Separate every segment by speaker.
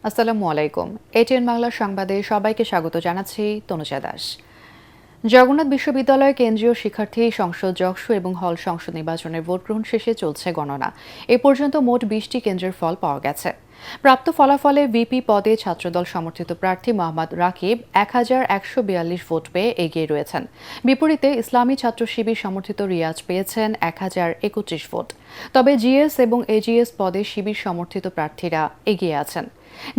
Speaker 1: আসসালামু আলাইকুম। এটিএন বাংলা সংবাদে সবাইকে স্বাগত জানাচ্ছি তনুজা দাস। জগন্নাথ বিশ্ববিদ্যালয় কেন্দ্রীয় শিক্ষার্থী সংসদ জকসু এবং হল সংসদ নির্বাচনের ভোট গ্রহণ শেষে চলছে গণনা। এ পর্যন্ত মোট 20টি কেন্দ্রের ফল পাওয়া গেছে। প্রাপ্ত ফলাফলে ভিপি পদে ছাত্রদল সমর্থিত প্রার্থী মোহাম্মদ রাকিব 1142 ভোট পেয়ে এগিয়ে রয়েছেন। বিপরীতে ইসলামী ছাত্র শিবির সমর্থিত রিয়াজ পেয়েছেন 1031 ভোট। তবে জিএস এবং এজিএস পদে শিবির সমর্থিত প্রার্থীরা এগিয়ে আছেন।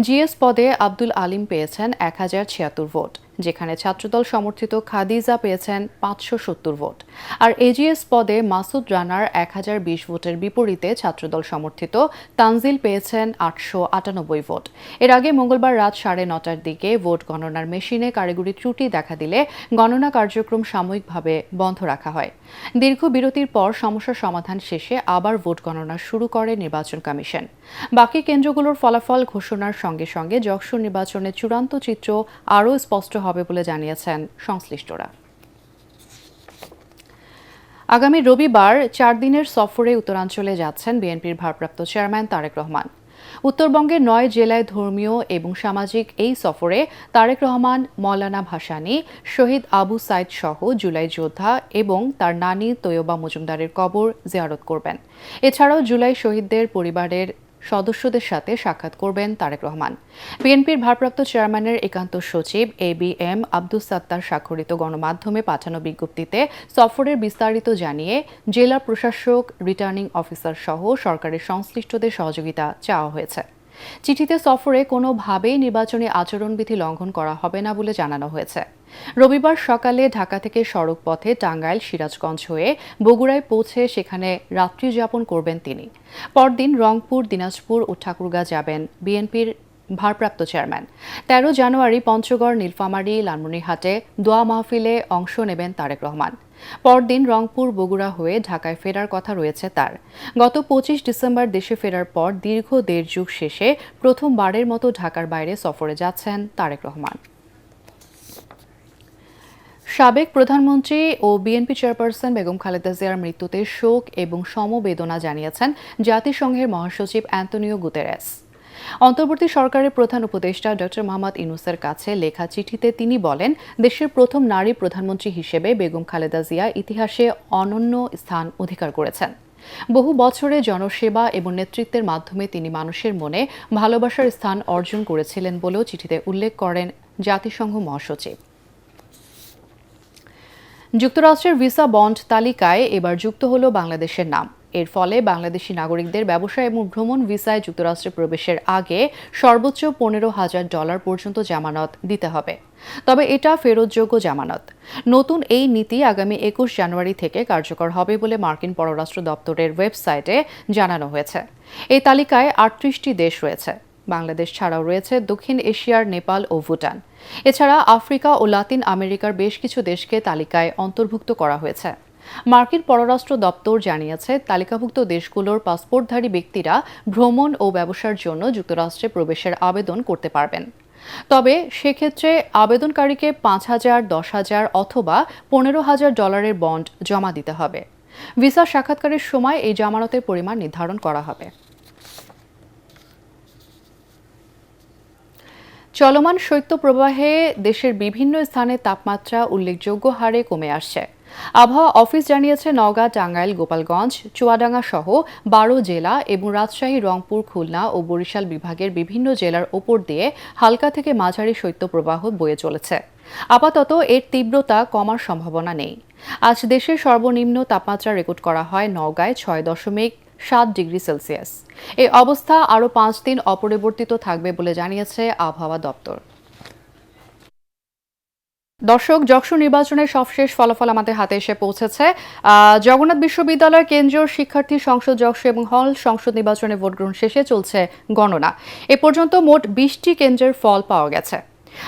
Speaker 1: জিএস পদে আব্দুল আলিম পেয়েছেন 1076 ভোট, যেখানে ছাত্রদল সমর্থিত খাদিজা পেয়েছেন 570 ভোট। আর এজিএস পদে মাসুদ রানার 1020 ভোটের বিপরীতে ছাত্রদল সমর্থিত তানজিল পেয়েছেন 898 ভোট। এর আগে মঙ্গলবার রাত 9:30টার দিকে ভোট গণনার মেশিনে কারিগরি ত্রুটি দেখা দিলে গণনা কার্যক্রম সাময়িকভাবে বন্ধ রাখা হয়। দীর্ঘ বিরতির পর সমস্যা সমাধান শেষে আবার ভোট গণনা শুরু করে নির্বাচন কমিশন। বাকি কেন্দ্রগুলোর ফলাফল ঘোষণার সঙ্গে সঙ্গে যশোর নির্বাচনের চূড়ান্ত চিত্র আরও স্পষ্ট হবে বলে জানিয়েছেন সংশ্লিষ্টরা। আগামী রবিবার 4 দিনের সফরে উত্তরাঞ্চলে যাচ্ছেন বিএনপির ভারপ্রাপ্ত চেয়ারম্যান তারেক রহমান। উত্তরবঙ্গের 9 জেলায় ধর্মীয় এবং সামাজিক এই সফরে তারেক রহমান মওলানা ভাসানী, শহীদ আবু সাইদ সহ জুলাই যোদ্ধা এবং তার নানি তৈয়বা মজুমদারের কবর জিয়ারত করবেন। এছাড়াও জুলাই শহীদদের পরিবারের সদস্যদের সাথে সাক্ষাৎ করবেন তারেক রহমান। বিএনপির ভারপ্রাপ্ত চেয়ারম্যানের একান্ত সচিব এবিএম আব্দুস সাত্তার স্বাক্ষরিত গণমাধ্যমে পাঠানো বিজ্ঞপ্তিতে সফরের বিস্তারিত জানিয়ে জেলা প্রশাসক, রিটার্নিং অফিসার সহ সরকারের সংশ্লিষ্টদের সহযোগিতা চাওয়া হয়েছে। চিঠিতে সফরে কোনোভাবেই নির্বাচনী আচরণবিধি লঙ্ঘন করা হবে না বলে জানানো হয়েছে। রবিবার সকালে ঢাকা থেকে সড়ক পথে টাঙ্গাইল, সিরাজগঞ্জ হয়ে বগুড়ায় পৌঁছে সেখানে রাত্রি যাপন করবেন তিনি। পরদিন রংপুর, দিনাজপুর ও ঠাকুরগাঁ যাবেন বিএনপির ভারপ্রাপ্ত চেয়ারম্যান। 13 জানুয়ারি পঞ্চগড়, নীলফামারী, লালমনিরহাটে দোয়া মাহফিলে অংশ নেবেন তারেক রহমান। পরদিন রংপুর, বগুড়া হয়ে ঢাকায় ফেরার কথা রয়েছে তার। গত 25 ডিসেম্বর দেশে ফেরার পর দীর্ঘ 1.5 যুগ শেষে প্রথমবারের মতো ঢাকার বাইরে সফরে যাচ্ছেন তারেক রহমান। সাবেক প্রধানমন্ত্রী ও বিএনপি চেয়ারপারসন বেগম খালেদা জিয়ার মৃত্যুতে শোক এবং সমবেদনা জানিয়েছেন জাতিসংঘের মহাসচিব অ্যান্তোনিও গুতেরেস। অন্তর্বর্তী সরকারের প্রধান উপদেষ্টা ডক্টর মোহাম্মদ ইউনূসের কাছে লেখা চিঠিতে তিনি বলেন, দেশের প্রথম নারী প্রধানমন্ত্রী হিসেবে বেগম খালেদা জিয়া ইতিহাসে অনন্য স্থান অধিকার করেছেন। বহু বছরের জনসেবা এবং নেতৃত্বের মাধ্যমে তিনি মানুষের মনে ভালোবাসার স্থান অর্জন করেছিলেন বলেও চিঠিতে উল্লেখ করেন জাতিসংঘ মহাসচিব। যুক্তরাষ্ট্রের ভিসা বন্ড তালিকায় এবার যুক্ত হলো বাংলাদেশের নাম। এর ফলে বাংলাদেশি নাগরিকদের ব্যবসা এবং ভ্রমণ ভিসায় যুক্তরাষ্ট্রে প্রবেশের আগে সর্বোচ্চ $15,000 পর্যন্ত জামানত দিতে হবে। তবে এটা ফেরতযোগ্য জামানত। নতুন এই নীতি আগামী 21 জানুয়ারি থেকে কার্যকর হবে বলে মার্কিন পররাষ্ট্র দপ্তরের ওয়েবসাইটে জানানো হয়েছে। এই তালিকায় 38টি দেশ রয়েছে। বাংলাদেশ ছাড়াও রয়েছে দক্ষিণ এশিয়ার নেপাল ও ভুটান। এছাড়া আফ্রিকা ও লাতিন আমেরিকার বেশ কিছু দেশকে তালিকায় অন্তর্ভুক্ত করা হয়েছে। মার্কিন পররাষ্ট্র দপ্তর জানিয়েছে, তালিকাভুক্ত দেশগুলোর পাসপোর্টধারী ব্যক্তিরা ভ্রমণ ও ব্যবসার জন্য যুক্তরাষ্ট্রে প্রবেশের আবেদন করতে পারবেন। তবে সেক্ষেত্রে আবেদনকারীকে 5,000, 10,000 অথবা $15,000 বন্ড জমা দিতে হবে। ভিসা সাক্ষাৎকারের সময় এই জামানতের পরিমাণ নির্ধারণ করা হবে। চলমান শৈত্যপ্রবাহে দেশের বিভিন্ন স্থানে তাপমাত্রা উল্লেখযোগ্য হারে কমে আসছে। আবহাওয়া অফিস জানিয়েছে, নওগাঁ, টাঙ্গাইল, গোপালগঞ্জ, চুয়াডাঙ্গা সহ 12 জেলা এবং রাজশাহী, রংপুর, খুলনা ও বরিশাল বিভাগের বিভিন্ন জেলার ওপর দিয়ে হালকা থেকে মাঝারি শৈত্যপ্রবাহ বয়ে চলেছে। আপাতত এর তীব্রতা কমার সম্ভাবনা নেই। আজ দেশের সর্বনিম্ন তাপমাত্রা রেকর্ড করা হয় নওগাঁয় 6.7 ডিগ্রি সেলসিয়াস। এই অবস্থা আরও 5 দিন অপরিবর্তিত থাকবে বলে জানিয়েছে আবহাওয়া দপ্তর। দর্শক, যশোর নির্বাচনের সবশেষ ফলাফল আমাদের হাতে এসে পৌঁছেছে। জগন্নাথ বিশ্ববিদ্যালয় কেন্দ্রীয় শিক্ষার্থী সংসদ জকসু এবং হল সংসদ নির্বাচনে ভোট গ্রহণ শেষে চলছে গণনা। এ পর্যন্ত মোট 20টি কেন্দ্রের ফল পাওয়া গেছে।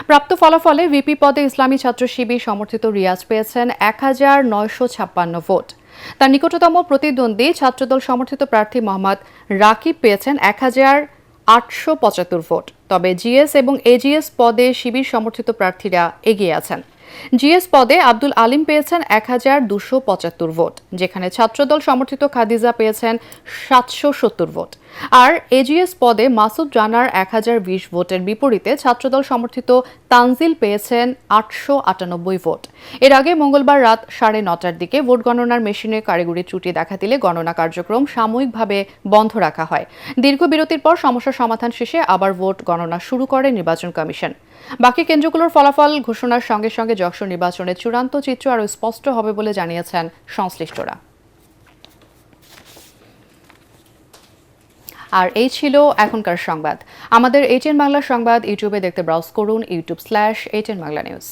Speaker 1: প্রাপ্ত ফলাফলে ভিপি পদে ইসলামী ছাত্র শিবির সমর্থিত রিয়াজ পেয়েছেন 1956 ভোট। তার নিকটতম প্রতিদ্বন্দ্বী ছাত্রদল সমর্থিত প্রার্থী মোহাম্মদ রাকিব পেয়েছেন 1875 ভোট। তবে জিএস এবং এজিএস পদে শিবির সমর্থিত প্রার্থীরা এগিয়ে আছেন। জিএস পদে আব্দুল আলিম পেয়েছেন 1275 ভোট, যেখানে ছাত্রদল সমর্থিত খাদিজা পেয়েছেন 770 ভোট। আর এজিএস পদে মাসুদ রানার 1020 ভোটের বিপরীতে ছাত্রদল সমর্থিত তানজিল পেয়েছেন 898 ভোট। এর আগে মঙ্গলবার রাত 9:30টার দিকে ভোট গণনার মেশিনে কারিগরি ত্রুটি দেখা দিলে গণনা কার্যক্রম সাময়িকভাবে বন্ধ রাখা হয়। দীর্ঘ বিরতির পর সমস্যার সমাধান শেষে আবার ভোট গণনা শুরু করে নির্বাচন কমিশন। বাকি কেন্দ্রগুলোর ফলাফল ঘোষণার সঙ্গে সঙ্গে যশোর নির্বাচনের চূড়ান্ত চিত্র আরও স্পষ্ট হবে বলে জানিয়েছেন সংশ্লিষ্টরা। আর এই ছিল এখনকার সংবাদ। আমাদের ATN বাংলা সংবাদ ইউটিউবে দেখতে ব্রাউজ করুন youtube/ATN বাংলা নিউজ।